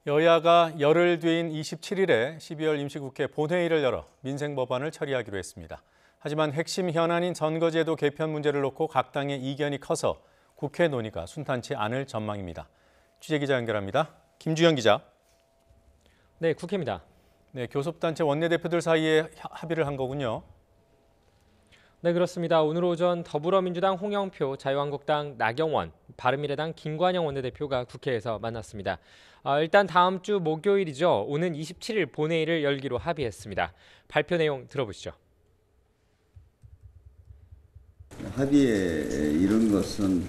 여야가 열흘 뒤인 27일에 12월 임시국회 본회의를 열어 민생법안을 처리하기로 했습니다. 하지만 핵심 현안인 선거제도 개편 문제를 놓고 각 당의 이견이 커서 국회 논의가 순탄치 않을 전망입니다. 취재기자 연결합니다. 김주영 기자. 네, 국회입니다. 네, 교섭단체 원내대표들 사이에 합의를 한 거군요. 네, 그렇습니다. 오늘 오전 더불어민주당 홍영표, 자유한국당 나경원, 바른미래당 김관영 원내대표가 국회에서 만났습니다. 일단 다음 주 목요일이죠. 오는 27일 본회의를 열기로 합의했습니다. 발표 내용 들어보시죠. 합의에 이른 것은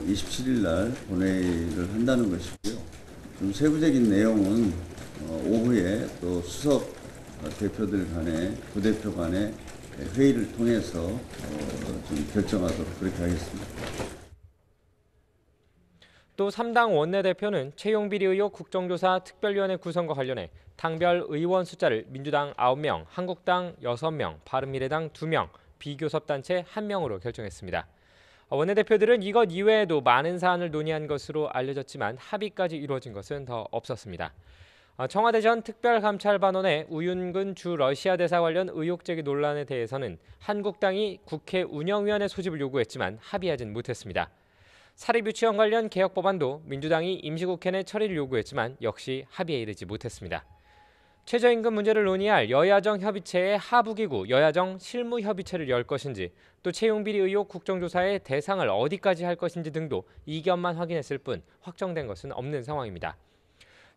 27일 날 본회의를 한다는 것이고요. 좀 세부적인 내용은 오후에 또 수석 대표들 간에 부대표 간에 회의를 통해서 좀 결정하도록 그렇게 하겠습니다. 또 3당 원내대표는 채용비리 의혹 국정조사 특별위원회 구성과 관련해 당별 의원 숫자를 민주당 9명, 한국당 6명, 바른미래당 2명, 비교섭단체 1명으로 결정했습니다. 원내대표들은 이것 이외에도 많은 사안을 논의한 것으로 알려졌지만 합의까지 이루어진 것은 더 없었습니다. 청와대 전 특별감찰반원의 우윤근 주 러시아 대사 관련 의혹 제기 논란에 대해서는 한국당이 국회 운영위원회 소집을 요구했지만 합의하진 못했습니다. 사립유치원 관련 개혁 법안도 민주당이 임시국회 내 처리를 요구했지만 역시 합의에 이르지 못했습니다. 최저임금 문제를 논의할 여야정 협의체의 하부기구 여야정 실무협의체를 열 것인지 또 채용비리 의혹 국정조사의 대상을 어디까지 할 것인지 등도 이견만 확인했을 뿐 확정된 것은 없는 상황입니다.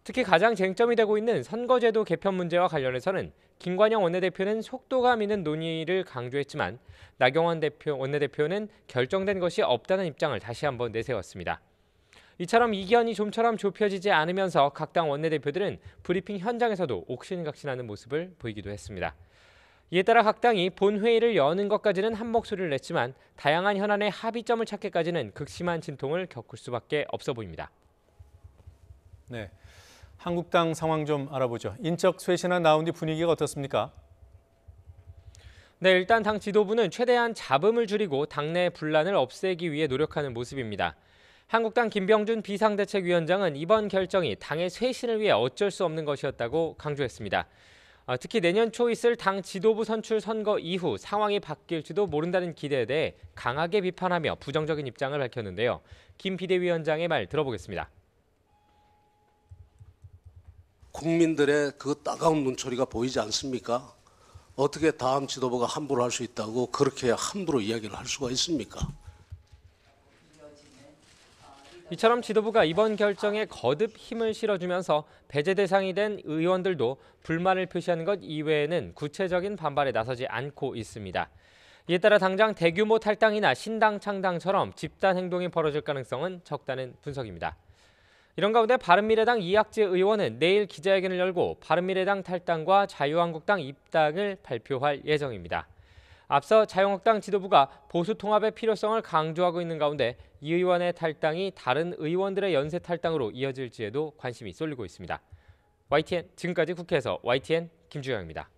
특히 가장 쟁점이 되고 있는 선거제도 개편 문제와 관련해서는 김관영 원내대표는 속도감 있는 논의를 강조했지만 나경원 원내대표는 결정된 것이 없다는 입장을 다시 한번 내세웠습니다. 이처럼 이견이 좀처럼 좁혀지지 않으면서 각 당 원내대표들은 브리핑 현장에서도 옥신각신하는 모습을 보이기도 했습니다. 이에 따라 각 당이 본회의를 여는 것까지는 한 목소리를 냈지만 다양한 현안의 합의점을 찾기까지는 극심한 진통을 겪을 수밖에 없어 보입니다. 네, 한국당 상황 좀 알아보죠. 인적 쇄신안 나온 뒤 분위기가 어떻습니까? 네, 일단 당 지도부는 최대한 잡음을 줄이고 당내 분란을 없애기 위해 노력하는 모습입니다. 한국당 김병준 비상대책위원장은 이번 결정이 당의 쇄신을 위해 어쩔 수 없는 것이었다고 강조했습니다. 특히 내년 초 있을 당 지도부 선출 선거 이후 상황이 바뀔지도 모른다는 기대에 대해 강하게 비판하며 부정적인 입장을 밝혔는데요. 김 비대위원장의 말 들어보겠습니다. 국민들의 그 따가운 눈초리가 보이지 않습니까? 어떻게 다음 지도부가 함부로 할 수 있다고 그렇게 함부로 이야기를 할 수가 있습니까? 이처럼 지도부가 이번 결정에 거듭 힘을 실어주면서 배제 대상이 된 의원들도 불만을 표시하는 것 이외에는 구체적인 반발에 나서지 않고 있습니다. 이에 따라 당장 대규모 탈당이나 신당 창당처럼 집단 행동이 벌어질 가능성은 적다는 분석입니다. 이런 가운데 바른미래당 이학재 의원은 내일 기자회견을 열고 바른미래당 탈당과 자유한국당 입당을 발표할 예정입니다. 앞서 자유한국당 지도부가 보수 통합의 필요성을 강조하고 있는 가운데 이 의원의 탈당이 다른 의원들의 연쇄 탈당으로 이어질지에도 관심이 쏠리고 있습니다. YTN 지금까지 국회에서 YTN 김주영입니다.